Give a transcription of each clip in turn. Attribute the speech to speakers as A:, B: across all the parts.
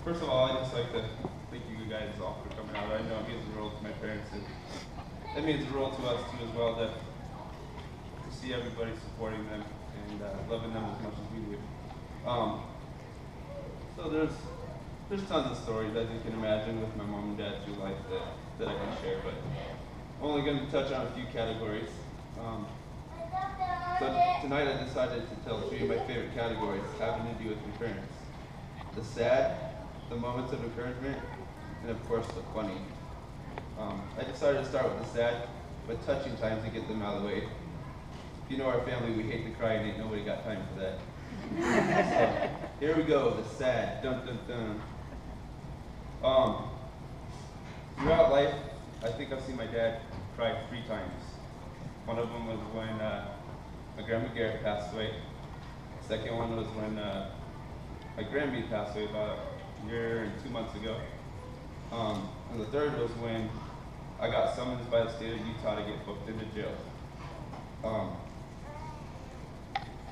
A: First of all, I'd just like to thank you guys all for coming out. I know it means the world to my parents, and it means the world to us too as well, to see everybody supporting them and loving them as much as we do. So there's tons of stories, as you can imagine, with my mom and dad through life that I can share, but I'm only going to touch on a few categories. So tonight I decided to tell 3 of my favorite categories having to do with my parents. The sad, the moments of encouragement, and of course the funny. I decided to start with the sad, but touching times to get them out of the way. If you know our family, we hate to cry and ain't nobody got time for that. So, here we go, the sad, dun dun dun. Throughout life, I think I've seen my dad cry 3 times. One of them was when my grandma Garrett passed away. The second one was when my grandma passed away about a year and 2 months ago. And the third was when I got summoned by the state of Utah to get booked into jail.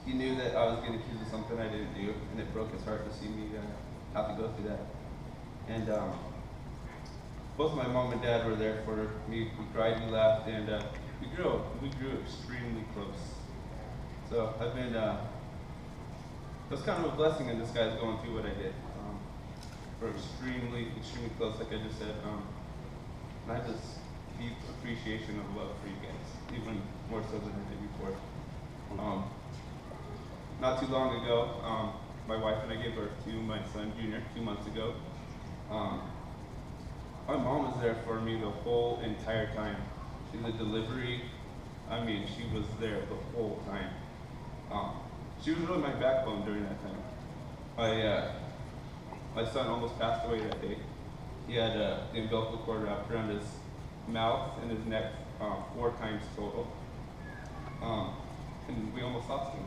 A: He knew that I was getting accused of something I didn't do, and it broke his heart to see me have to go through that. And both my mom and dad were there for me. We cried, we laughed, and we grew extremely close. So I've been, it was kind of a blessing in disguise going through what I did. We're extremely close, like I just said. And I have this deep appreciation of love for you guys, even more so than I did before. Not too long ago, my wife and I gave birth to my son, Junior, 2 months ago. My mom was there for me the whole entire time. In the delivery, I mean, she was there the whole time. She was really my backbone during that time. My son almost passed away that day. He had the umbilical cord wrapped around his mouth and his neck 4 times total. And we almost lost him.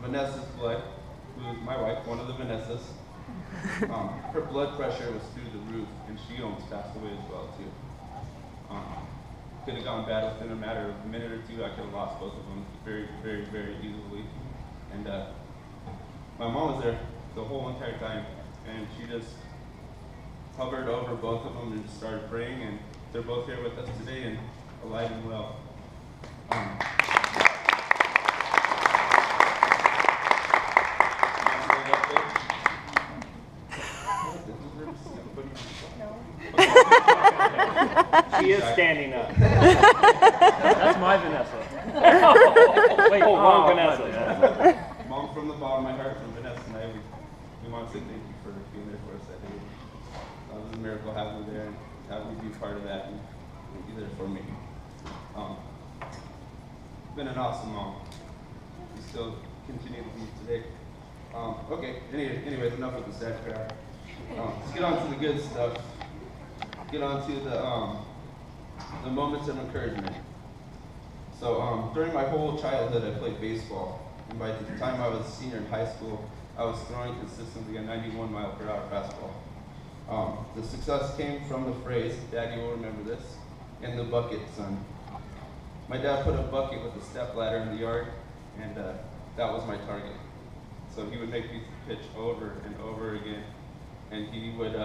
A: Vanessa's blood, who was my wife, one of the Vanessas, her blood pressure was through the roof, and she almost passed away as well too. Could have gone bad within a matter of a minute or 2. I could have lost both of them very easily. And my mom was there the whole entire time, and she just hovered over both of them and just started praying, and they're both here with us today and alive and well.
B: She is standing up. That's my Vanessa. Wait, wrong Vanessa.
A: Mom, from the bottom of my heart, from Vanessa and I, we want to say thank you for being there for us that day. It was a miracle having you there and having you be part of that and be there for me. Been an awesome mom. You still continue to be today. Okay, anyways, enough of the sad crap. Let's get on to the good stuff. Get on to the moments of encouragement. So during my whole childhood, I played baseball. And by the time I was a senior in high school, I was throwing consistently a 91-mile-per-hour fastball. The success came from the phrase, Daddy will remember this, in the bucket, son. My dad put a bucket with a step ladder in the yard, and that was my target. So he would make me pitch over and over again, and he would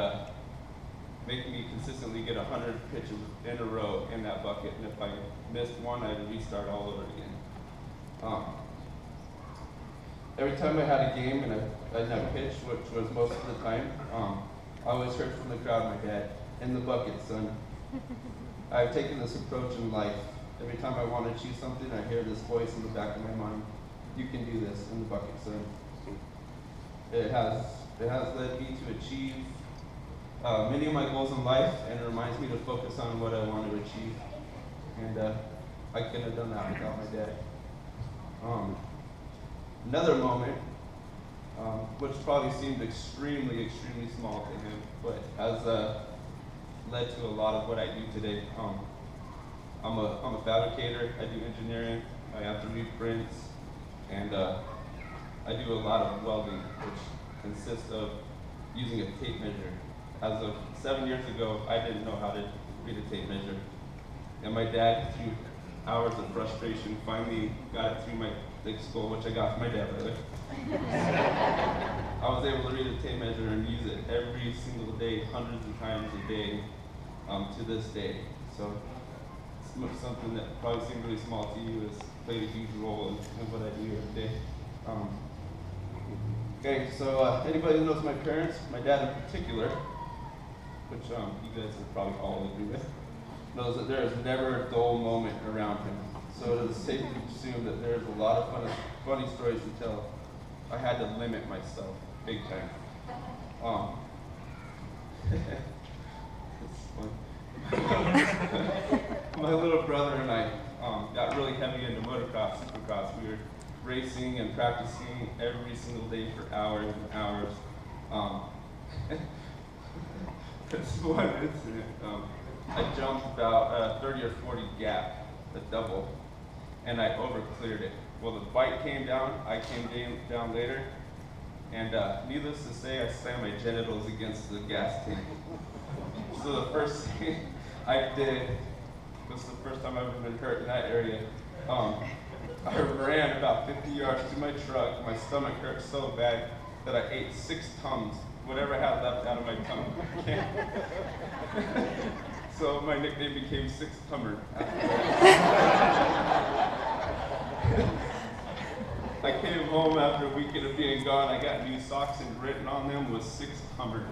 A: make me consistently get 100 pitches in a row in that bucket, and if I missed one, I'd restart all over again. Every time I had a game and I didn't pitch, which was most of the time, I always heard from the crowd, my dad, in the bucket, son. I've taken this approach in life. Every time I want to choose something, I hear this voice in the back of my mind, you can do this in the bucket, son. It has led me to achieve many of my goals in life, and it reminds me to focus on what I want to achieve. And I couldn't have done that without my dad. Another moment, which probably seemed extremely small to him, but has led to a lot of what I do today. I'm a fabricator. I do engineering. I have to read prints, and I do a lot of welding, which consists of using a tape measure. As of 7 years ago, I didn't know how to read a tape measure, and my dad, through hours of frustration, finally got it through my thick skull, which I got from my dad, by the way. I was able single day, hundreds of times a day, to this day. So it's something that probably seemed really small to you has played a huge role in what I do every day. Okay, so anybody who knows my parents, my dad in particular, which you guys would probably all agree with, knows that there is never a dull moment around him. So it is safe to assume that there's a lot of funny stories to tell. I had to limit myself big time. It's fun. My little brother and I got really heavy into motocross, supercross. We were racing and practicing every single day for hours and hours. This one incident, I jumped about a 30 or 40 gap, a double, and I overcleared it. Well, the bike came down, I came down later, and needless to say, I slammed my genitals against the gas tank. So the first thing I did, this is the first time I've ever been hurt in that area, I ran about 50 yards to my truck. My stomach hurt so bad that I ate 6 Tums, whatever I had left out of my tongue. So my nickname became Six Tummer after that. I came home after a weekend of being gone. I got new socks and written on them was Six Tummer.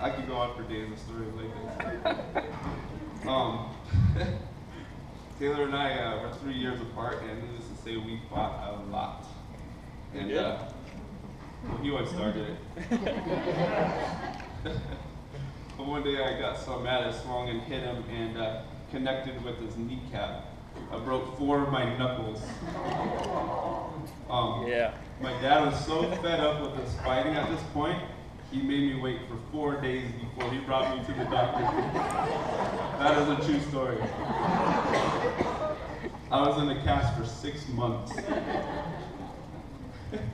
A: I could go on for days with stories like this. Taylor and I were 3 years apart, and needless to say, we fought a lot. And well, he always started it. But one day I got so mad I swung and hit him and connected with his kneecap. I broke 4 of my knuckles. My dad was so fed up with us fighting at this point, he made me wait for 4 days before he brought me to the doctor. That is a true story. I was in the cast for 6 months.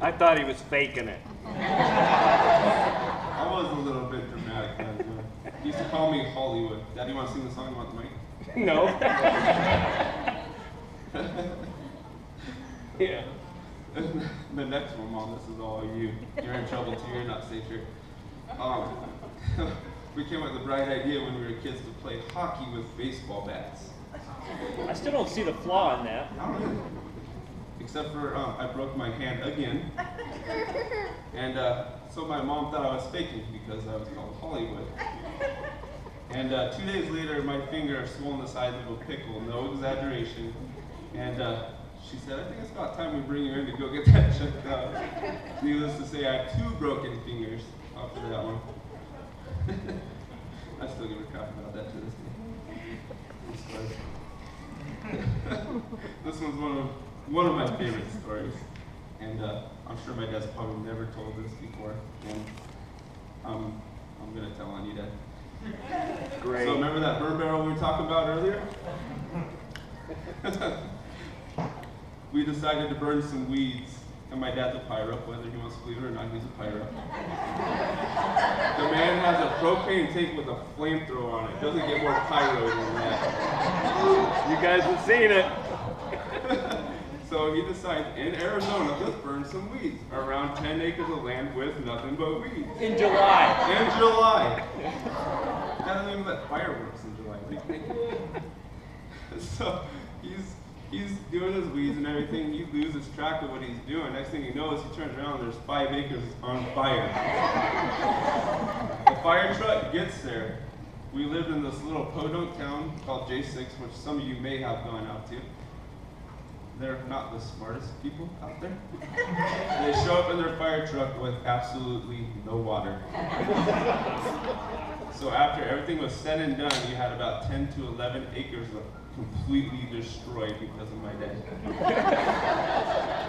B: I thought he was faking it.
A: I was a little bit dramatic then. He used to call me Hollywood. Dad, you want to sing the song about the mic?
B: No. Yeah.
A: The next one, Mom, this is all you. You're in trouble too, you're not safe here. We came up with a bright idea when we were kids to play hockey with baseball bats.
B: I still don't see the flaw in that.
A: I don't know. Except for I broke my hand again. And so my mom thought I was faking because I was called Hollywood. And 2 days later, my finger swollen the size of a pickle, no exaggeration. And she said, I think it's about time we bring you in to go get that checked out. Needless to say, I have 2 broken fingers after that one. I still give a crap about that to this day. This one's one of my favorite stories. And I'm sure my dad's probably never told this before. And I'm going to tell on you, Dad.
B: Great.
A: So remember that burn barrel we were talking about earlier? We decided to burn some weeds, and my dad's a pyro, whether he wants to believe it or not, he's a pyro. The man has a propane tank with a flamethrower on it. Doesn't get more pyro than that.
B: You guys have seen it.
A: So he decides, in Arizona, let's burn some weeds. Around 10 acres of land with nothing but weeds.
B: In July.
A: In July. That doesn't even let fireworks in July. What do you think? So he's doing his weeds and everything. He loses track of what he's doing. Next thing he knows, he turns around and there's 5 acres on fire. The fire truck gets there. We lived in this little podunk town called J6, which some of you may have gone out to. They're not the smartest people out there. They show up in their fire truck with absolutely no water. So after everything was said and done, you had about 10 to 11 acres of completely destroyed because of my dad.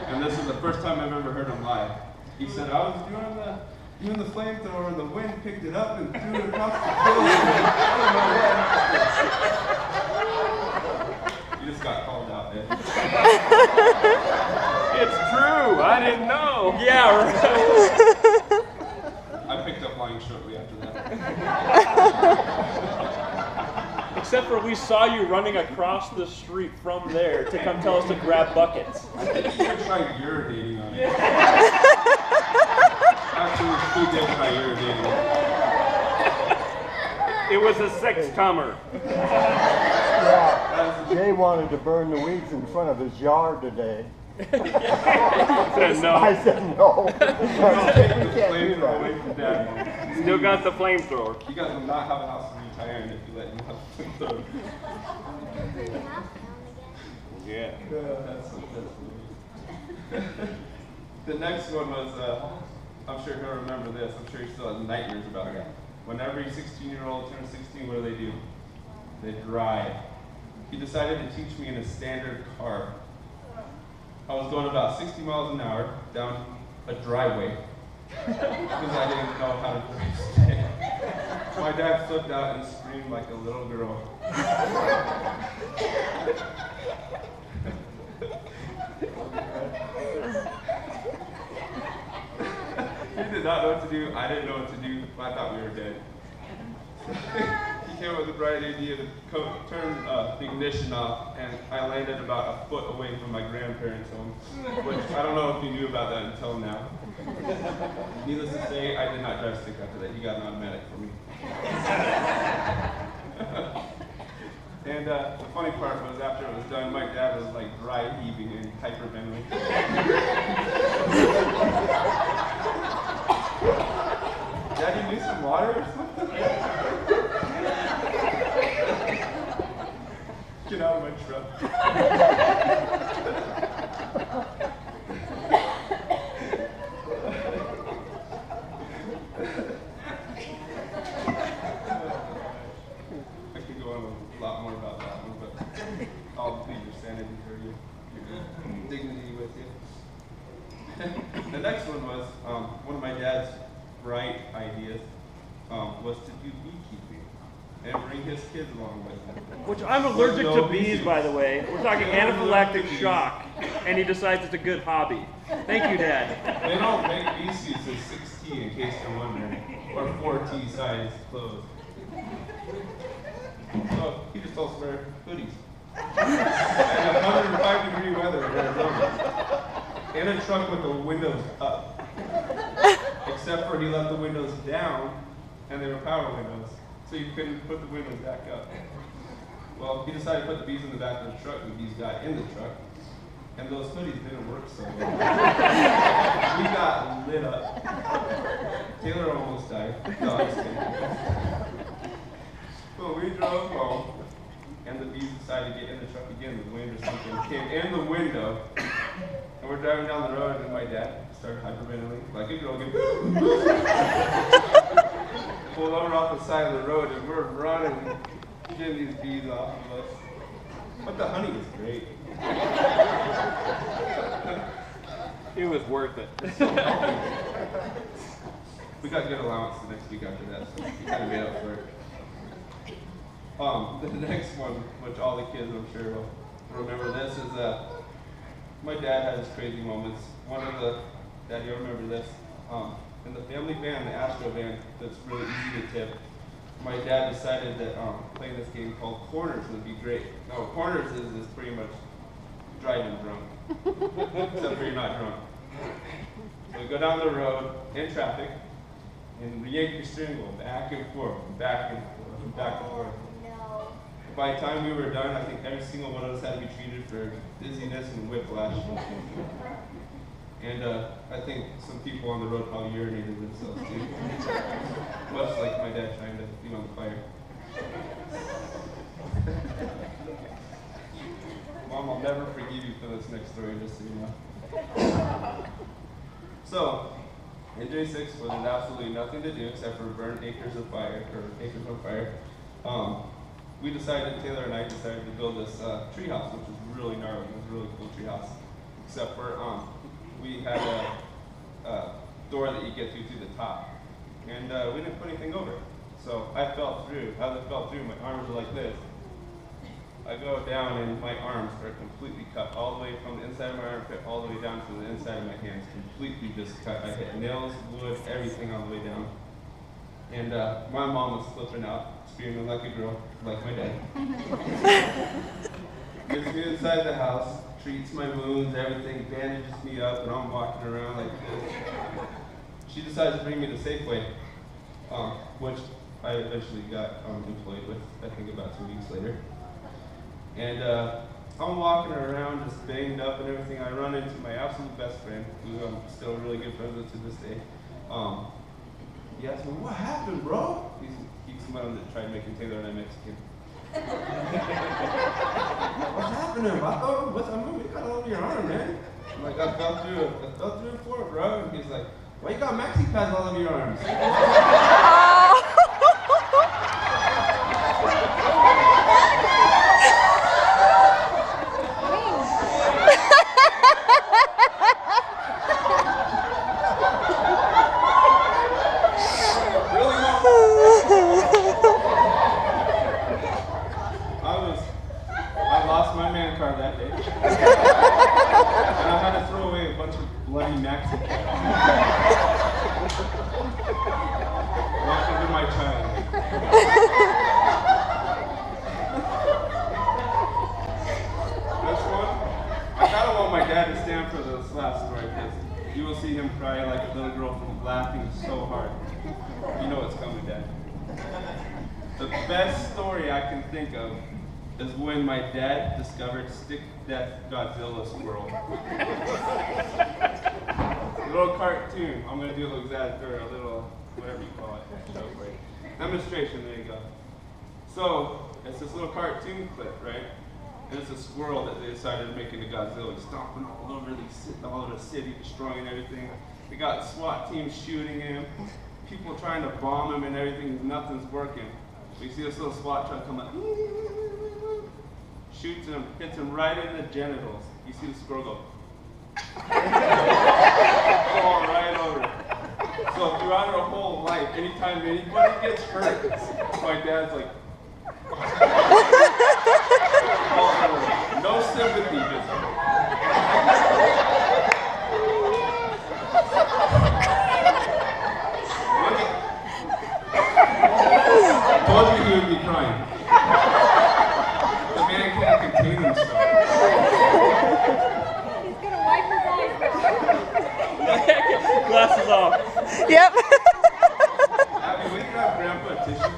A: And this is the first time I've ever heard him lie. He said, I was doing the flamethrower and the wind picked it up and threw it across the field. You just got called out, Ed.
B: It's true. I didn't know. Yeah, right.
A: I picked up lying shortly after that.
C: Except for we saw you running across the street from there to come tell us to grab buckets.
A: I think you were trying urinating on it. Actually, he did try urinating.
B: It was a six-tummer.
D: Yeah, Jay wanted to burn the weeds in front of his yard today.
B: Said no.
D: I said no.
A: Take the
D: We can't do
A: flamethrower away
D: that.
A: from Dad.
B: Still got the flamethrower.
A: You guys will not have a house to retire in if you let him have the flamethrower.
B: Yeah.
A: That's the next one was, I'm sure he'll remember this. I'm sure he still has nightmares about it. When every 16-year-old turns 16, what do? They drive. He decided to teach me in a standard car. I was going about 60 miles an hour down a driveway because I didn't know how to drive straight. My dad flipped out and screamed like a little girl. He did not know what to do. I didn't know what to do. I thought we were dead. He came up with the bright idea to turn the ignition off, and I landed about a foot away from my grandparents' home, which I don't know if you knew about that until now. Needless to say, I did not drive stick after that. He got an automatic for me. And the funny part was after it was done, my dad was like dry heaving and hyperventilating. Dad, you need some water or something? Get out of my truck. I could go on a lot more about that one, but I'll leave your sanity for you, your dignity with you. The next one was one of my dad's bright ideas was to do beekeeping and bring his kids along with him.
C: Which I'm allergic to bees, by the way. We're talking anaphylactic shock, and he decides it's a good hobby. Thank you, Dad.
A: They don't make bee suits in 6T in case you're wondering, or 4T size clothes. So he just told us to wear hoodies. And 105-degree weather, wear hoodies. In a truck with the windows up. Except for he left the windows down, and they were power windows, so you couldn't put the windows back up. Well, he decided to put the bees in the back of the truck, and the bees got in the truck, and those hoodies didn't work so well. We got lit up. Taylor almost died. No, I'm just kidding. Well, we drove home, and the bees decided to get in the truck again. The wind or something came in the window, and we're driving down the road, and my dad started hyperventilating like a girl. Pulled over off the side of the road, and we're running, getting these bees off of us. But the honey was great.
B: It was worth it.
A: We got good allowance the next week after that, so we kind of made up for it. The next one, which all the kids I'm sure will remember this, is my dad had his crazy moments. One of the, Dad, you'll remember this, in the family van, the Astro van, that's really easy to tip, my dad decided that playing this game called Corners would be great. No, Corners is pretty much driving drunk, except for you're not drunk. So we go down the road in traffic, and yank your steering wheel back and forth, back and forth, and back and forth. By the time we were done, I think every single one of us had to be treated for dizziness and whiplash. And I think some people on the road probably urinated themselves too. Much like my dad trying to be on the fire. Mom, I'll never forgive you for this next story, just so you know. So, in J6, with absolutely nothing to do except for burn acres of fire, or acres on fire, Taylor and I decided to build this treehouse, which was really gnarly. It was a really cool treehouse. Except for we had a door that you get through the top. And we didn't put anything over it. So I fell through. As I fell through, my arms were like this. I go down and my arms are completely cut all the way from the inside of my armpit all the way down to the inside of my hands. Completely just cut. I hit nails, wood, everything on the way down. And my mom was flipping out, screaming like a girl, like my dad. Gets me inside the house, treats my wounds, everything, bandages me up, and I'm walking around like this. She decides to bring me to Safeway, which I eventually got employed with, I think about 2 weeks later. And I'm walking around just banged up and everything. I run into my absolute best friend, who I'm still really good friends with to this day. He asked me, "What happened, bro?" He's someone that tried making Taylor and I Mexican. "What's happening? I thought, what's happening? You got all over your arm, man." I'm like, I fell through a floor, bro. And he's like, "Why you got maxi pads all over your arms?" I lost my man card that day. And I had to throw away a bunch of bloody maxi pads. Welcome to my childhood. This one, I kind of want my dad to stand for this last story because you will see him cry like a little girl from laughing so hard. You know what's coming, Dad. The best story I can think of is when my dad discovered Stick Death Godzilla's world. A little cartoon. I'm going to do a little or a little, whatever you call it, show for you. Demonstration, there you go. So, it's this little cartoon clip, right? And it's a squirrel that they decided to make into Godzilla. He's stomping all over the city, destroying everything. They got SWAT teams shooting him, people trying to bomb him and everything, nothing's working. You see this little SWAT truck come up, shoots him, hits him right in the genitals. You see the squirrel go, fall right over. So throughout her whole life, anytime anybody gets hurt, my dad's like, no sympathy, just. I told you he would be crying. The man can't contain himself.
E: He's gonna wipe his eyes.
C: Glasses off.
F: Yep.
A: Abby, we can have Grandpa a tissue.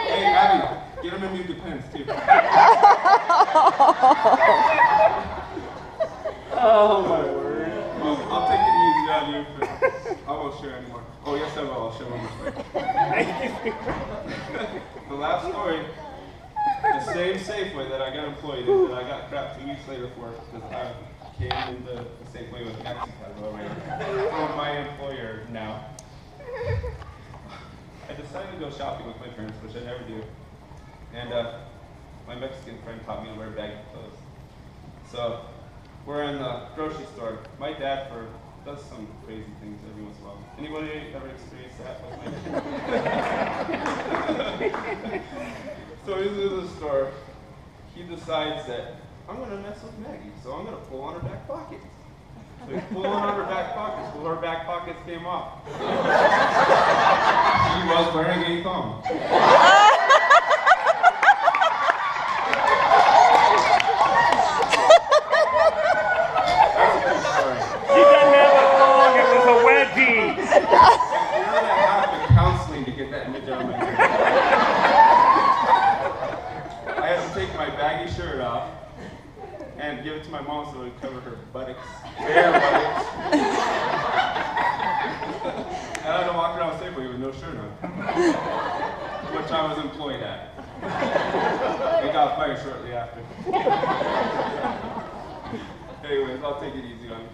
A: Hey, Abby, get him a new Depends too.
C: Oh my word.
A: Well, I'll take it easy on you, but I won't share anymore. Oh yes, I will. I'll share one more story. The last story, the same Safeway that I got employed in, that I got crap 2 weeks later for, because I came into the Safeway with Mexican from my employer now. I decided to go shopping with my parents, which I never do. And my Mexican friend taught me to wear baggy clothes. So we're in the grocery store. My dad does some crazy things every once in a while. Anybody ever experienced that with my So he's in the store. He decides that I'm going to mess with Maggie, so I'm going to pull on her back pockets. So he's pulling on her back pockets. Well, her back pockets came off. She was wearing a thong. Counseling to get that image out of my head. I had to take my baggy shirt off and give it to my mom so it would cover her buttocks, bare buttocks. And I had to walk around Safeway with no shirt on, which I was employed at. I got fired shortly after. Anyways, I'll take it easy on you.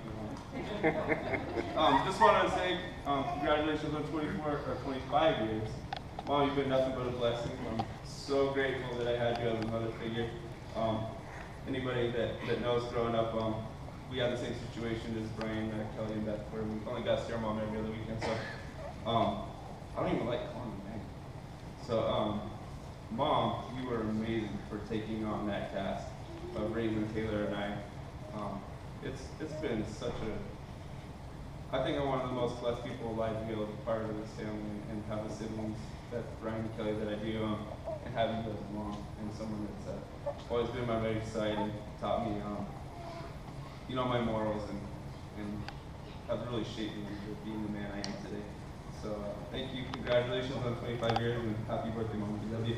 A: Just wanted to say congratulations on 24 or 25 years. Mom, you've been nothing but a blessing. I'm so grateful that I had you as a mother figure. Anybody that knows growing up, we had the same situation as Brian, Kelly, and Beth, where we only got to see our mom every other weekend. So I don't even like calling them Meg. So Mom, you were amazing for taking on that task of raising Taylor and I. It's been such a I think I'm one of the most blessed people alive to be able to be part of this family and have the siblings that Ryan and Kelly that I do, and have you guys along, and someone that's always been by my right side and taught me, my morals and has really shaped me into being the man I am today. So thank you, congratulations on 25 years, and happy birthday, Mom. We love you.